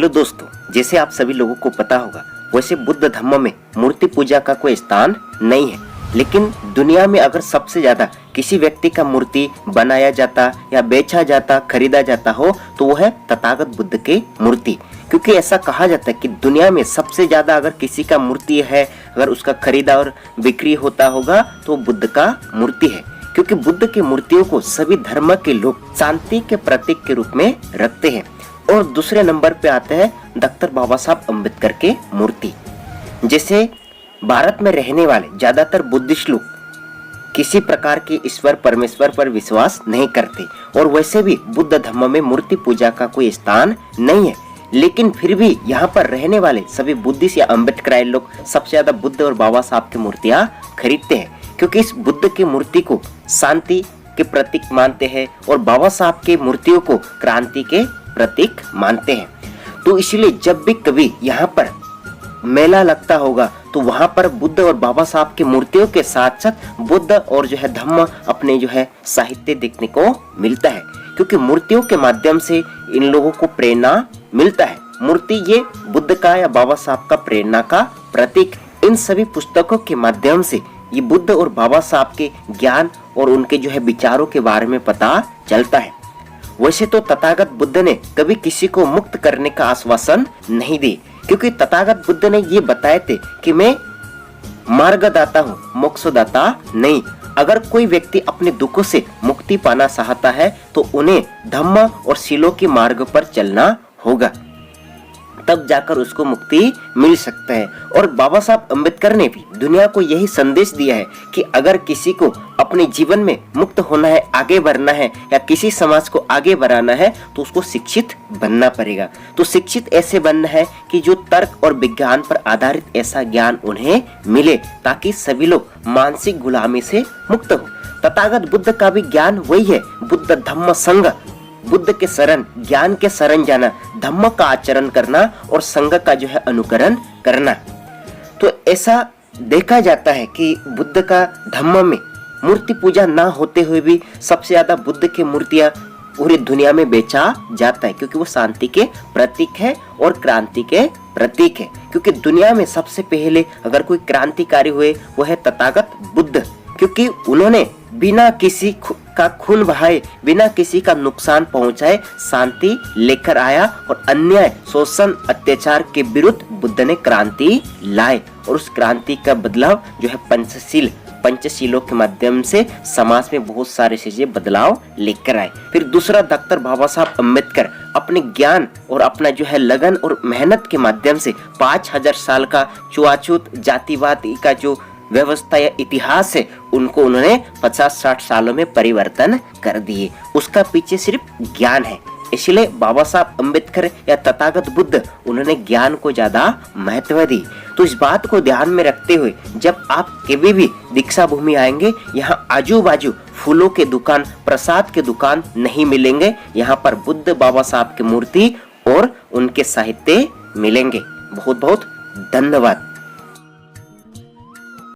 Hello दोस्तों, जैसे आप सभी लोगों को पता होगा वैसे बुद्ध धम्म में मूर्ति पूजा का कोई स्थान नहीं है। लेकिन दुनिया में अगर सबसे ज्यादा किसी व्यक्ति का मूर्ति बनाया जाता या बेचा जाता, खरीदा जाता हो तो वो है तथागत बुद्ध की मूर्ति। क्योंकि ऐसा कहा जाता है कि दुनिया में सबसे ज्यादा अगर किसी का मूर्ति है, अगर उसका खरीदा और बिक्री होता होगा तो बुद्ध का मूर्ति है। क्योंकि बुद्ध की मूर्तियों को सभी धर्म के लोग शांति के प्रतीक के रूप में रखते हैं। और दूसरे नंबर पे आते हैं डॉक्टर बाबा साहब अम्बेडकर के मूर्ति। जैसे भारत में रहने वाले ज्यादातर बुद्धिस्ट लोग किसी प्रकार के ईश्वर परमेश्वर पर विश्वास नहीं करते और वैसे भी बुद्ध धम्म में मूर्ति पूजा का कोई स्थान नहीं है। लेकिन फिर भी यहाँ पर रहने वाले सभी बुद्धिस्ट या अम्बेडकराई लोग सबसे ज्यादा बुद्ध और बाबा साहब की मूर्तियाँ खरीदते हैं, क्योंकि इस बुद्ध की मूर्ति को शांति के प्रतीक मानते हैं और बाबा साहब की मूर्तियों को क्रांति के प्रतीक मानते हैं। तो इसलिए जब भी कभी यहाँ पर मेला लगता होगा तो वहां पर बुद्ध और बाबा साहब की मूर्तियों के साथ साथ बुद्ध और जो है धम्म अपने जो है साहित्य देखने को मिलता है। क्योंकि मूर्तियों के माध्यम से इन लोगों को प्रेरणा मिलता है। मूर्ति ये बुद्ध का या बाबा साहब का प्रेरणा का प्रतीक। इन सभी पुस्तकों के माध्यम से ये बुद्ध और बाबा साहब के ज्ञान और उनके जो है विचारों के बारे में पता चलता है। वैसे तो तथागत बुद्ध ने कभी किसी को मुक्त करने का आश्वासन नहीं दी, क्योंकि तथागत बुद्ध ने ये बताए थे कि मैं मार्गदाता हूँ, मोक्षदाता नहीं। अगर कोई व्यक्ति अपने दुखों से मुक्ति पाना चाहता है तो उन्हें धम्म और शीलों के मार्ग पर चलना होगा, तब जाकर उसको मुक्ति मिल सकता है। और बाबा साहब अम्बेडकर ने भी दुनिया को यही संदेश दिया है कि अगर किसी को अपने जीवन में मुक्त होना है, आगे बढ़ना है या किसी समाज को आगे बढ़ाना है तो उसको शिक्षित बनना पड़ेगा। तो शिक्षित ऐसे बनना है कि जो तर्क और विज्ञान पर आधारित ऐसा ज्ञान उन्हें मिले ताकि सभी लोग मानसिक गुलामी से मुक्त हो। तथागत बुद्ध का भी ज्ञान वही है, बुद्ध धम्म संघ, बुद्ध के शरण, ज्ञान के शरण जाना, धम्म का आचरण करना और संघ का जो है अनुकरण करना। तो ऐसा देखा जाता है कि बुद्ध का धम्म में मूर्ति पूजा ना होते हुए भी सबसे ज्यादा बुद्ध की मूर्तियां पूरी दुनिया में बेचा जाता है, क्योंकि वो शांति के प्रतीक है और क्रांति के प्रतीक है। क्योंकि दुनिया में सबसे पहले अगर कोई क्रांतिकारी हुए वो है तथागत बुद्ध, क्योंकि उन्होंने बिना किसी का खून बहाए, बिना किसी का नुकसान पहुंचाए शांति लेकर आया और अन्याय, शोषण, अत्याचार के विरुद्ध बुद्ध ने क्रांति लाए। और उस क्रांति का बदलाव जो है पंचशीलों के माध्यम से समाज में बहुत सारे चीजें बदलाव लेकर आए। फिर दूसरा डॉक्टर बाबा साहब अम्बेडकर अपने ज्ञान और अपना जो है लगन और मेहनत के माध्यम से 5000 साल का छुआछूत जातिवाद का जो व्यवस्था या इतिहास है उनको उन्होंने 50-60 सालों में परिवर्तन कर दिए। उसका पीछे सिर्फ ज्ञान है। इसलिए बाबा साहब अम्बेडकर या तथागत बुद्ध उन्होंने ज्ञान को ज्यादा महत्व दी। तो इस बात को ध्यान में रखते हुए जब आप कभी भी दीक्षा भूमि आएंगे, यहाँ आजू बाजू फूलों के दुकान, प्रसाद के दुकान नहीं मिलेंगे। यहाँ पर बुद्ध बाबा साहब की मूर्ति और उनके साहित्य मिलेंगे। बहुत बहुत धन्यवाद।